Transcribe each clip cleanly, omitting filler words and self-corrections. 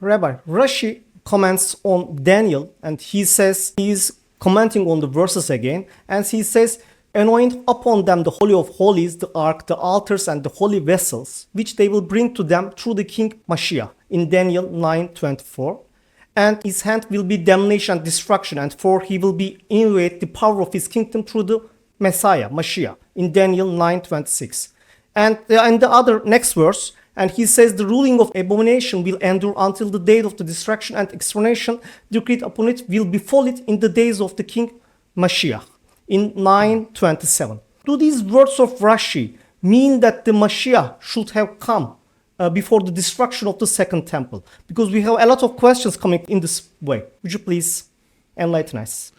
Rabbi, Rashi comments on Daniel and he says he's commenting on the verses again and he says, anoint upon them the Holy of Holies, the ark, the altars, and the holy vessels, which they will bring to them through the king Mashiach, in Daniel 9:24. And his hand will be damnation and destruction, and for he will be innovate the power of his kingdom through the Messiah, Mashiach, in Daniel 9:26. And in the other next verse, and he says the ruling of abomination will endure until the day of the destruction, and extermination decreed upon it will befall it in the days of the king Mashiach, in 9:27. Do these words of Rashi mean that the Mashiach should have come before the destruction of the second temple? Because we have a lot of questions coming in this way. Would you please enlighten us?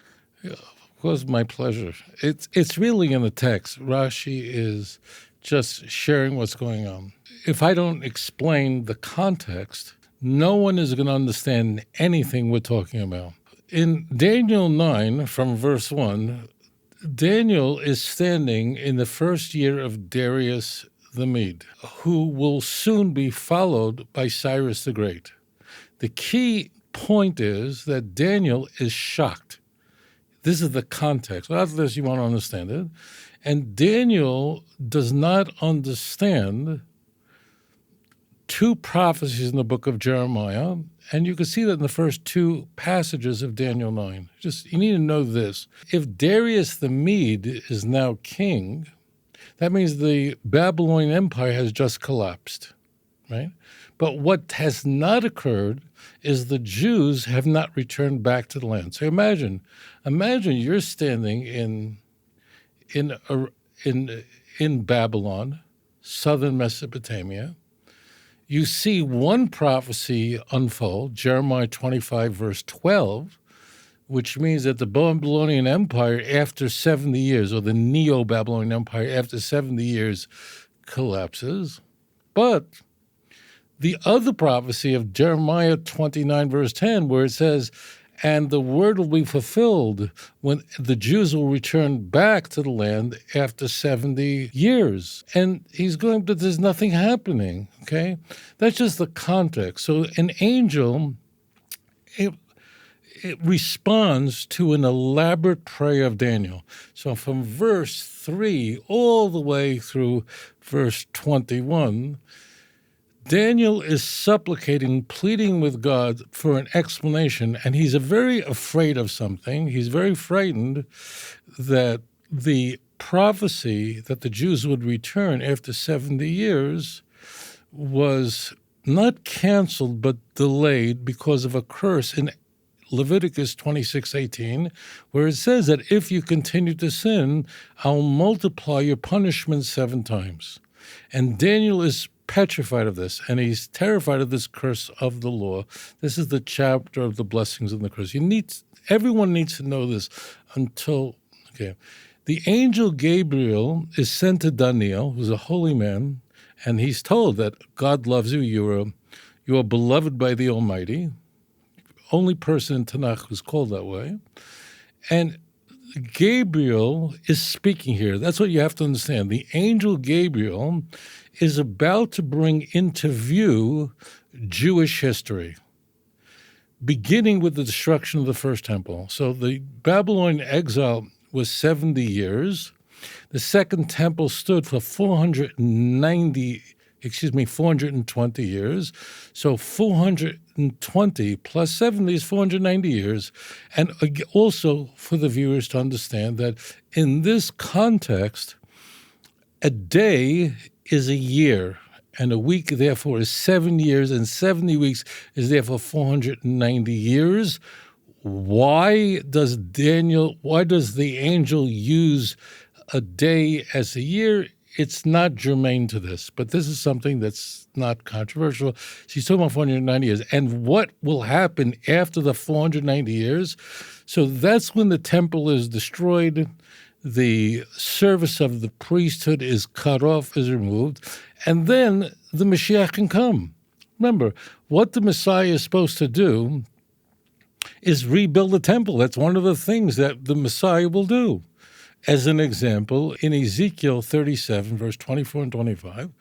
Yeah, of course, my pleasure. It's really in the text. Rashi is just sharing what's going on. If I don't explain the context, no one is going to understand anything we're talking about. In Daniel 9, from verse 1, Daniel is standing in the first year of Darius the Mede, who will soon be followed by Cyrus the Great. The key point is that Daniel is shocked. This is the context. After this, you want to understand it. And Daniel does not understand two prophecies in the book of Jeremiah, and you can see that in the first two passages of Daniel 9. Just, you need to know this. If Darius the Mede is now king, that means the Babylonian Empire has just collapsed, right? But what has not occurred is the Jews have not returned back to the land. So imagine you're standing in Babylon, southern Mesopotamia. You see one prophecy unfold, Jeremiah 25, verse 12, which means that the Babylonian Empire after 70 years, or the Neo-Babylonian Empire after 70 years, collapses. But the other prophecy of Jeremiah 29, verse 10, where it says, and the word will be fulfilled when the Jews will return back to the land after 70 years. And he's going, but there's nothing happening, okay? That's just the context. So an angel, it responds to an elaborate prayer of Daniel. So from verse 3 all the way through verse 21, Daniel is supplicating, pleading with God for an explanation, and he's very afraid of something. He's very frightened that the prophecy that the Jews would return after 70 years was not canceled but delayed because of a curse in Leviticus 26:18, where it says that if you continue to sin, I'll multiply your punishment 7 times. And Daniel is petrified of this, and he's terrified of this curse of the law. This is the chapter of the blessings and the curse. Everyone needs to know this The angel Gabriel is sent to Daniel, who's a holy man, and he's told that God loves you. You are beloved by the Almighty. Only person in Tanakh who's called that way. And Gabriel is speaking here. That's what you have to understand. The angel Gabriel is about to bring into view Jewish history, beginning with the destruction of the first temple. So the Babylonian exile was 70 years. The second temple stood for 420 years. So 420 plus 70 is 490 years. And also for the viewers to understand that in this context, a day is a year, and a week, therefore, is 7 years, and 70 weeks is therefore 490 years. Why does the angel use a day as a year? It's not germane to this, but this is something that's not controversial. She's talking about 490 years. And what will happen after the 490 years? So that's when the temple is destroyed, the service of the priesthood is cut off, is removed, and then the Mashiach can come. Remember, what the Messiah is supposed to do is rebuild the temple. That's one of the things that the Messiah will do. As an example, in Ezekiel 37, verse 24 and 25,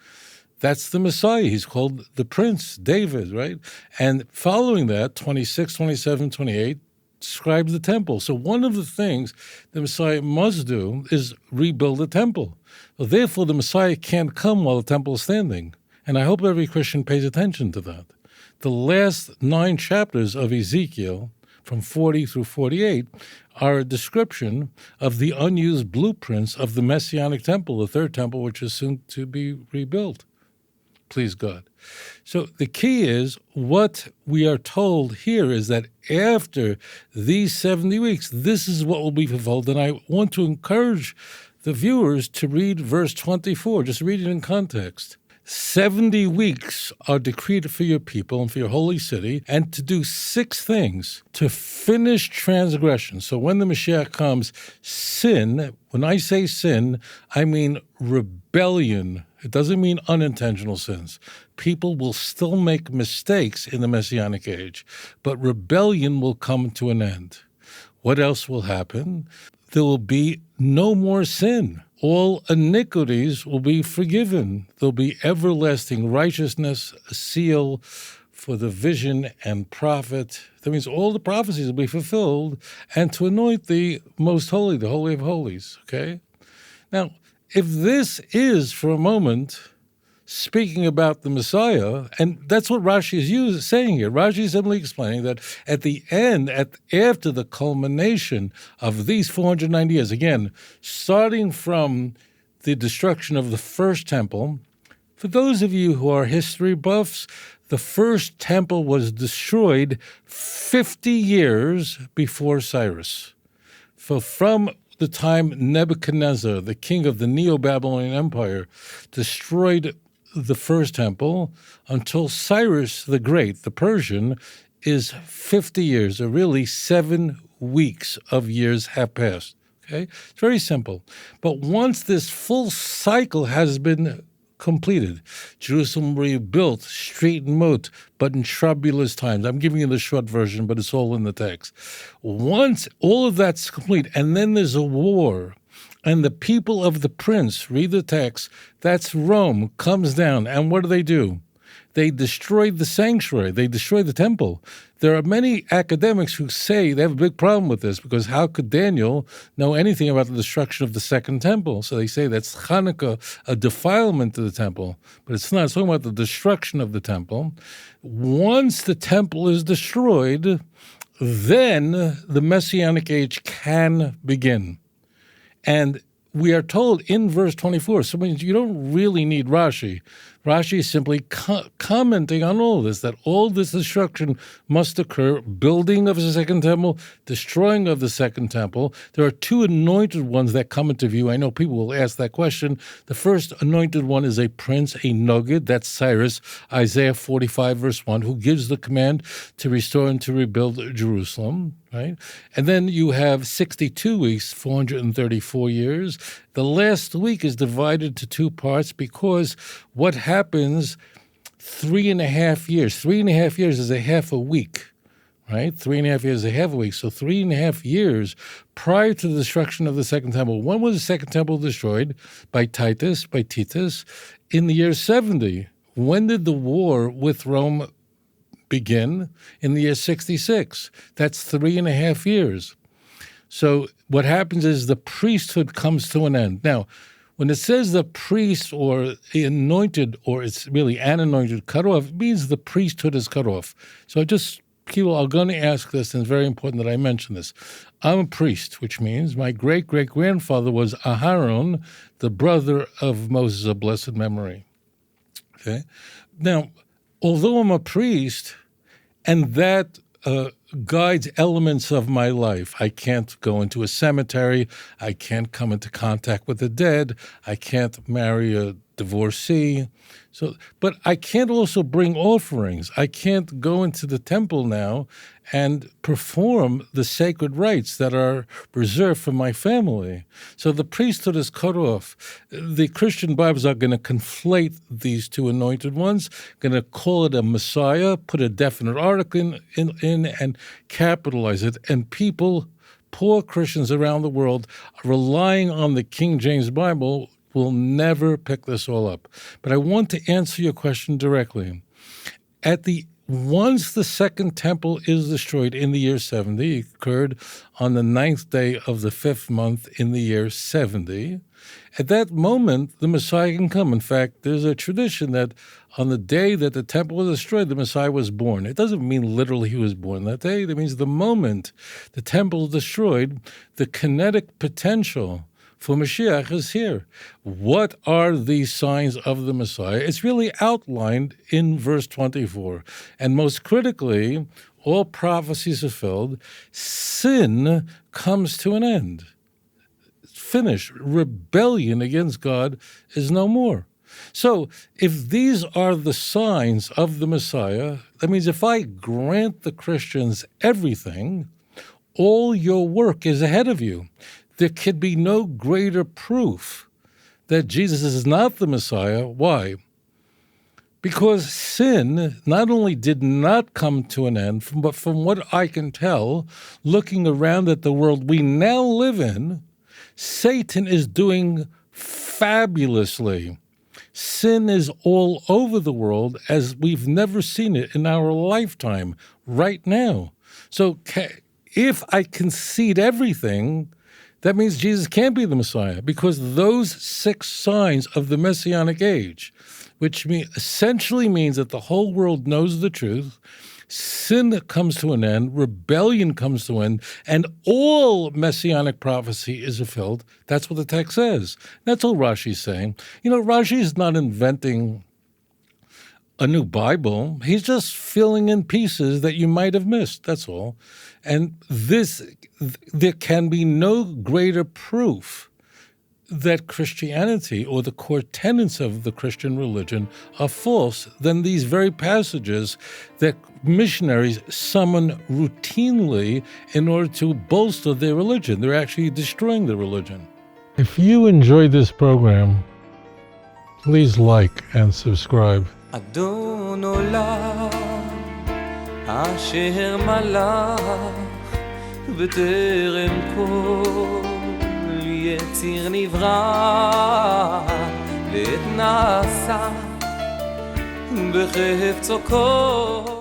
That's the Messiah. He's called the Prince, David, right? And following that, 26, 27, 28, describes the temple. So one of the things the Messiah must do is rebuild the temple. Well, therefore, the Messiah can't come while the temple is standing. And I hope every Christian pays attention to that. The last 9 chapters of Ezekiel, from 40 through 48, are a description of the unused blueprints of the Messianic temple, the third temple, which is soon to be rebuilt. Please God. So the key is, what we are told here is that after these 70 weeks, this is what will be fulfilled. And I want to encourage the viewers to read verse 24. Just read it in context. 70 weeks are decreed for your people and for your holy city, and to do 6 things: to finish transgression. So when the Mashiach comes, sin, when I say sin, I mean rebellion. It doesn't mean unintentional sins. People will still make mistakes in the Messianic age, but rebellion will come to an end. What else will happen? There will be no more sin. All iniquities will be forgiven. There'll be everlasting righteousness, a seal for the vision and prophet. That means all the prophecies will be fulfilled, and to anoint the most holy, the Holy of Holies, okay? Now, if this is, for a moment, speaking about the Messiah, and that's what Rashi is saying here. Rashi is simply explaining that at the end, after the culmination of these 490 years, again, starting from the destruction of the first temple, for those of you who are history buffs, the first temple was destroyed 50 years before Cyrus. So from the time Nebuchadnezzar, the king of the Neo-Babylonian Empire, destroyed the first temple until Cyrus the Great, the Persian, is 50 years, or really 7 weeks of years have passed. Okay? It's very simple. But once this full cycle has been completed, Jerusalem rebuilt, street and moat, but in troublous times. I'm giving you the short version, but it's all in the text. Once all of that's complete, and then there's a war, and the people of the prince, read the text, that's Rome, comes down, and what do? They destroyed the sanctuary. They destroyed the temple. There are many academics who say they have a big problem with this, because how could Daniel know anything about the destruction of the second temple? So they say that's Hanukkah, a defilement to the temple. But it's not. It's talking about the destruction of the temple. Once the temple is destroyed, then the Messianic age can begin. And we are told in verse 24, so you don't really need Rashi. Rashi is simply commenting on all this, that all this destruction must occur, building of the second temple, destroying of the second temple. There are 2 anointed ones that come into view. I know people will ask that question. The first anointed one is a prince, a Nogid, that's Cyrus, Isaiah 45, verse 1, who gives the command to restore and to rebuild Jerusalem. Right? And then you have 62 weeks, 434 years. The last week is divided to 2 parts, because what happens 3.5 years? 3.5 years is a half a week, right? 3.5 years is a half a week. So 3.5 years prior to the destruction of the second temple. When was the second temple destroyed? By Titus, in the year 70. When did the war with Rome begin? In the year 66. That's 3.5 years. So what happens is the priesthood comes to an end. Now, when it says the priest or the anointed, or it's really an anointed cut off, it means the priesthood is cut off. So people are going to ask this, and it's very important that I mention this. I'm a priest, which means my great-great-grandfather was Aharon, the brother of Moses of blessed memory. Okay? Now, although I'm a priest, and that guides elements of my life. I can't go into a cemetery. I can't come into contact with the dead. I can't marry a divorcee. But I can't also bring offerings. I can't go into the temple now and perform the sacred rites that are reserved for my family. So the priesthood is cut off. The Christian Bibles are going to conflate these 2 anointed ones, going to call it a Messiah, put a definite article in and capitalize it. And people, poor Christians around the world, relying on the King James Bible, will never pick this all up. But I want to answer your question directly. Once the second temple is destroyed in the year 70, it occurred on the 9th day of the 5th month in the year 70. At that moment, the Messiah can come. In fact, there's a tradition that on the day that the temple was destroyed, the Messiah was born. It doesn't mean literally he was born that day. That means the moment the temple is destroyed, the kinetic potential for Mashiach is here. What are these signs of the Messiah? It's really outlined in verse 24. And most critically, all prophecies are fulfilled. Sin comes to an end. Finish. Rebellion against God is no more. So if these are the signs of the Messiah, that means if I grant the Christians everything, all your work is ahead of you. There could be no greater proof that Jesus is not the Messiah. Why? Because sin not only did not come to an end, but from what I can tell, looking around at the world we now live in, Satan is doing fabulously. Sin is all over the world as we've never seen it in our lifetime right now. So if I concede everything, that means Jesus can't be the Messiah, because those 6 signs of the Messianic age, which essentially means that the whole world knows the truth, sin comes to an end, rebellion comes to an end, and all Messianic prophecy is fulfilled. That's what the text says. That's all Rashi's saying. Rashi is not inventing a new Bible. He's just filling in pieces that you might have missed. That's all. And there can be no greater proof that Christianity or the core tenets of the Christian religion are false than these very passages that missionaries summon routinely in order to bolster their religion. They're actually destroying their religion. If you enjoyed this program, please like and subscribe. אדון עולם אשר מלך בטרם כל יציר נברא לעת נעשה בחפצו כל